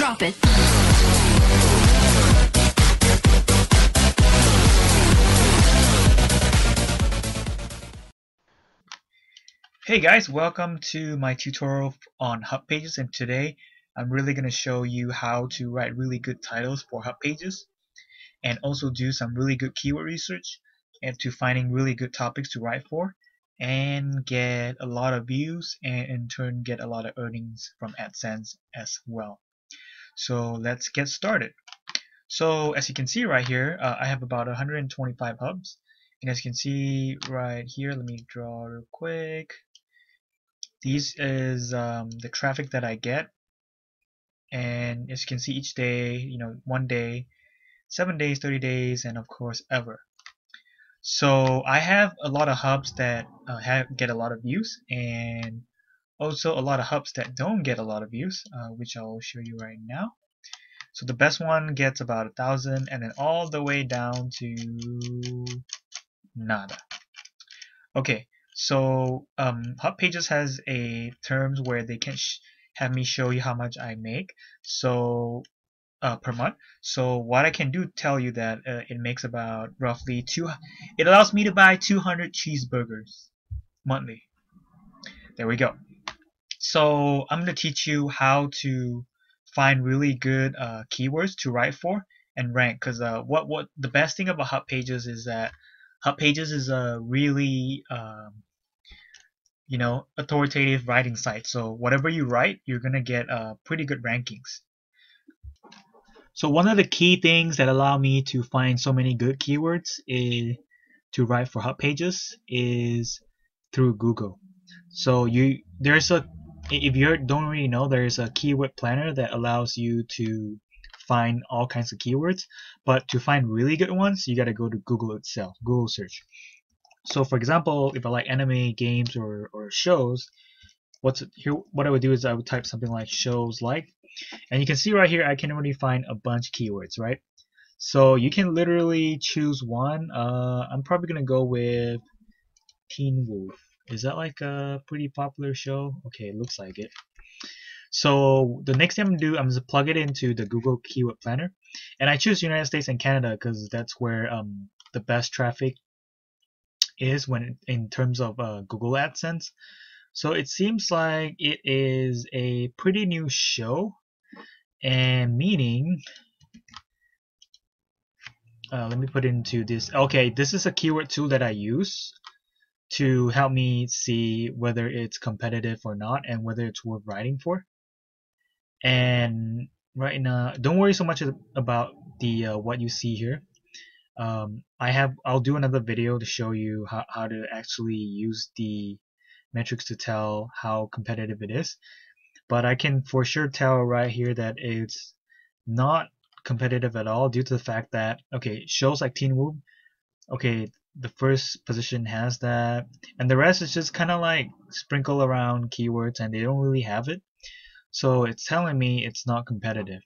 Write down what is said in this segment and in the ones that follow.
Drop it. Hey guys, welcome to my tutorial on Hubpages, and today I'm really going to show you how to write really good titles for Hubpages and also do some really good keyword research and to finding really good topics to write for and get a lot of views and in turn get a lot of earnings from AdSense as well. So let's get started. So as you can see right here, I have about 125 hubs, and as you can see right here, let me draw real quick. This is the traffic that I get, and as you can see each day, 1 day, 7 days, 30 days, and of course ever. So I have a lot of hubs that get a lot of views, and also a lot of hubs that don't get a lot of views, which I'll show you right now. So the best one gets about 1,000, and then all the way down to nada. Okay, so Hubpages has a terms where they can have me show you how much I make so per month. So what I can do tell you that it makes about roughly it allows me to buy 200 cheeseburgers monthly. There we go. So I'm going to teach you how to find really good keywords to write for and rank, because what the best thing about Hubpages is that Hubpages is a really authoritative writing site. So whatever you write, you're gonna get pretty good rankings. So one of the key things that allow me to find so many good keywords to write for Hubpages is through Google. So if you don't really know, there's a keyword planner that allows you to find all kinds of keywords, but to find really good ones, you got to go to Google itself, Google search. So for example, if I like anime, games, or shows, what I would do is I would type something like shows like, and you can see right here I can already find a bunch of keywords, right? So you can literally choose one. I'm probably gonna go with Teen Wolf. Is that like a pretty popular show? Okay, it looks like it. So the next thing I'm gonna do, I'm gonna plug it into the Google Keyword Planner, and I choose United States and Canada because that's where the best traffic is when in terms of Google AdSense. So it seems like it is a pretty new show, and meaning let me put into this. Okay, this is a keyword tool that I use to help me see whether it's competitive or not and whether it's worth writing for. And right now, don't worry so much about the what you see here. I'll do another video to show you how to actually use the metrics to tell how competitive it is. But I can for sure tell right here that it's not competitive at all due to the fact that, okay, shows like Teen Wolf, okay, the first position has that, and the rest is just kind of like sprinkle around keywords and they don't really have it. So it's telling me it's not competitive.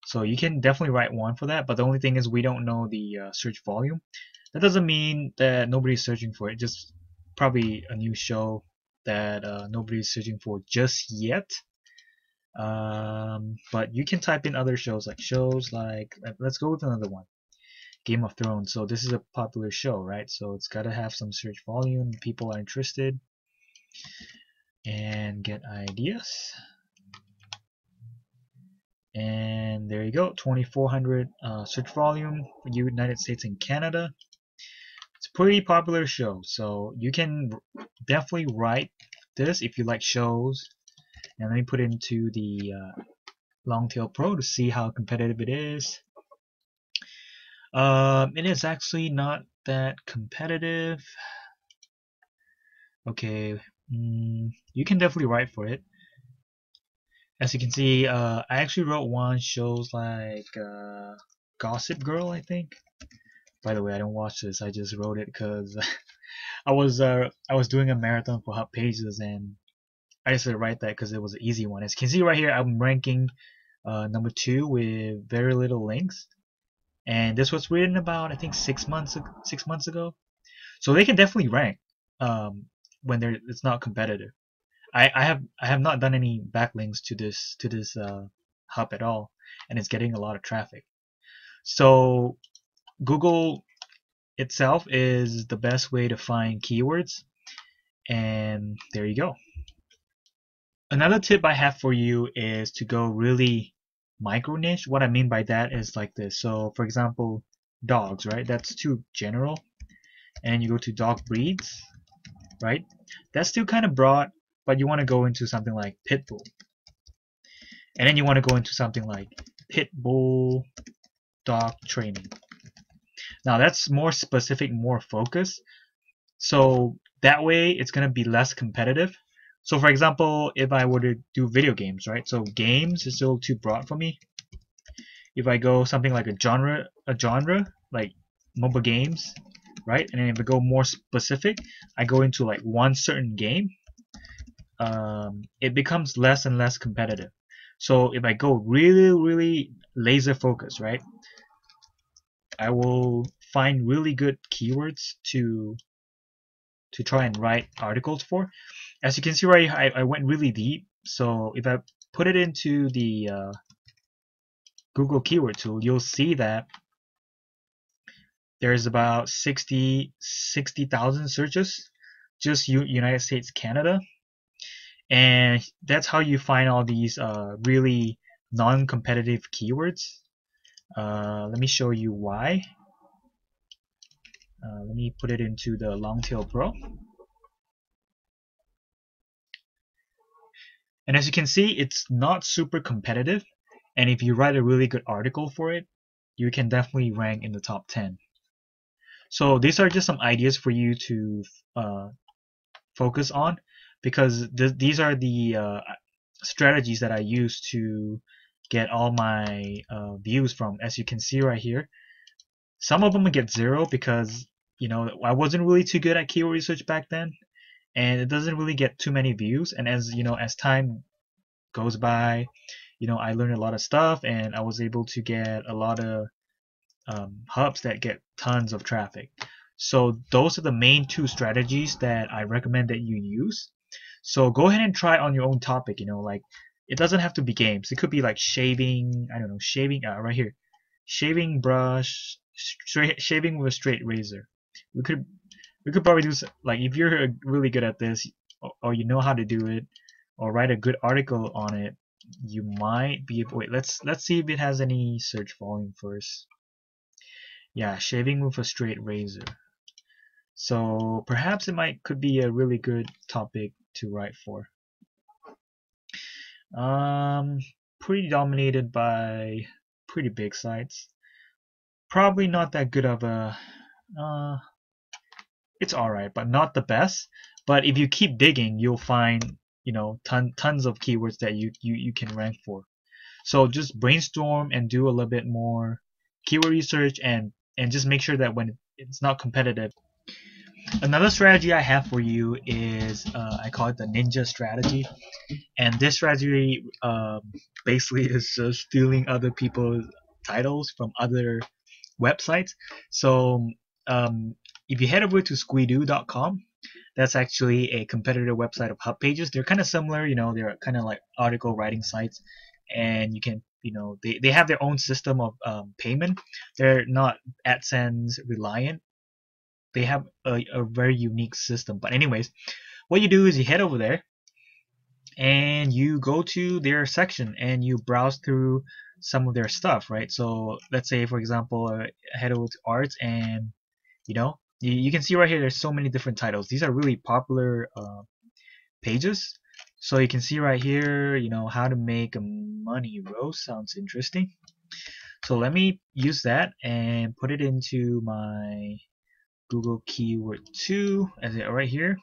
So you can definitely write one for that, but the only thing is we don't know the search volume. That doesn't mean that nobody's searching for it, just probably a new show that nobody's searching for just yet. But you can type in other shows like let's go with another one, Game of Thrones. So this is a popular show, right? So it's got to have some search volume, people are interested, and get ideas. And there you go, 2,400 search volume for United States and Canada. It's a pretty popular show, so you can definitely write this if you like shows. And let me put it into the Longtail Pro to see how competitive it is. It is actually not that competitive. Okay, you can definitely write for it. As you can see, I actually wrote one shows like Gossip Girl, I think. By the way, I don't watch this. I just wrote it because I was doing a marathon for Hubpages, and I just write that because it was an easy one. As you can see right here, I'm ranking number 2 with very little links, and this was written about I think 6 months ago. So they can definitely rank when it's not competitive. I have not done any backlinks to this Hub at all, and it's getting a lot of traffic. So Google itself is the best way to find keywords, and there you go. Another tip I have for you is to go really micro niche. What I mean by that is like this. So for example, dogs, right? That's too general. And you go to dog breeds, right? That's still kind of broad, but you want to go into something like pit bull. And then you want to go into something like pit bull dog training. Now that's more specific, more focused. So that way it's going to be less competitive. So for example, if I were to do video games, right? So games is still too broad for me. If I go something like a genre like mobile games, right? And then if I go more specific, I go into like one certain game. It becomes less and less competitive. So if I go really laser focused, right? I will find really good keywords to try and write articles for. As you can see right here, I went really deep. So if I put it into the Google keyword tool, you'll see that there's about 60,000 searches, just United States, Canada. And that's how you find all these really non-competitive keywords. Let me show you why. Let me put it into the Longtail Pro. And as you can see, it's not super competitive. And if you write a really good article for it, you can definitely rank in the top 10. So these are just some ideas for you to focus on, because these are the strategies that I use to get all my views from. As you can see right here, some of them get 0 because I wasn't really too good at keyword research back then, and it doesn't really get too many views. And as time goes by, I learned a lot of stuff, and I was able to get a lot of hubs that get tons of traffic. So those are the main 2 strategies that I recommend that you use. So go ahead and try on your own topic. Like, it doesn't have to be games. It could be like shaving. I don't know, shaving. Right here, shaving brush, shaving with a straight razor. We could probably do like, if you're really good at this, or you know how to do it, or write a good article on it, you might be able. Wait, let's see if it has any search volume first. Yeah, shaving with a straight razor. So perhaps could be a really good topic to write for. Pretty dominated by pretty big sites. Probably not that good of a. It's alright, but not the best. But if you keep digging, you'll find tons of keywords that you can rank for. So just brainstorm and do a little bit more keyword research, and just make sure that when it's not competitive. Another strategy I have for you is I call it the ninja strategy, and this strategy basically is just stealing other people's titles from other websites. So if you head over to squidoo.com, that's actually a competitor website of Hubpages. They're kind of similar, they're kind of like article writing sites, and you can they have their own system of payment. They're not AdSense reliant. They have a very unique system. But anyways, what you do is you head over there and you go to their section and you browse through some of their stuff, right? So let's say, for example, head over to arts, and you can see right here there's so many different titles. These are really popular pages. So you can see right here, how to make a money roast. Sounds interesting. So let me use that and put it into my Google keyword 2 as it right here.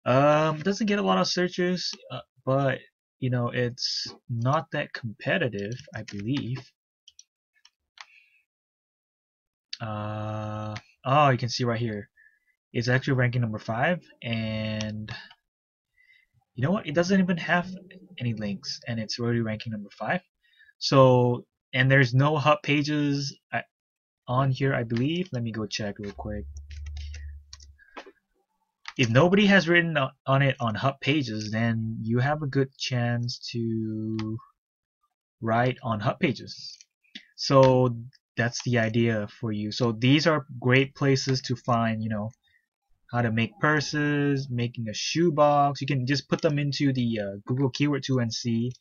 Doesn't get a lot of searches, but it's not that competitive, I believe. Oh, you can see right here, it's actually ranking number 5, and you know what? It doesn't even have any links, and it's already ranking number 5. So, and there's no Hubpages on here, I believe. Let me go check real quick. If nobody has written on it on Hubpages, then you have a good chance to write on Hubpages. So that's the idea for you. So these are great places to find, how to make purses, making a shoebox. You can just put them into the Google keyword tool and see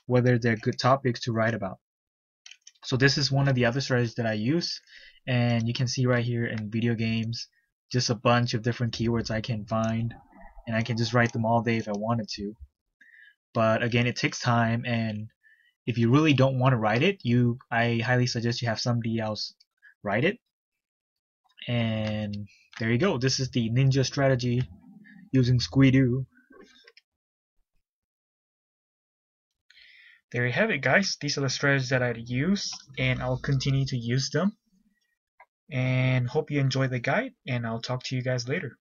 whether they're good topics to write about. So this is one of the other strategies that I use, and you can see right here in video games just a bunch of different keywords I can find, and I can just write them all day if I wanted to. But again, it takes time, and if you really don't want to write it, I highly suggest you have somebody else write it. And there you go. This is the ninja strategy using Squidoo. There you have it, guys. These are the strategies that I use, and I'll continue to use them. And hope you enjoy the guide, and I'll talk to you guys later.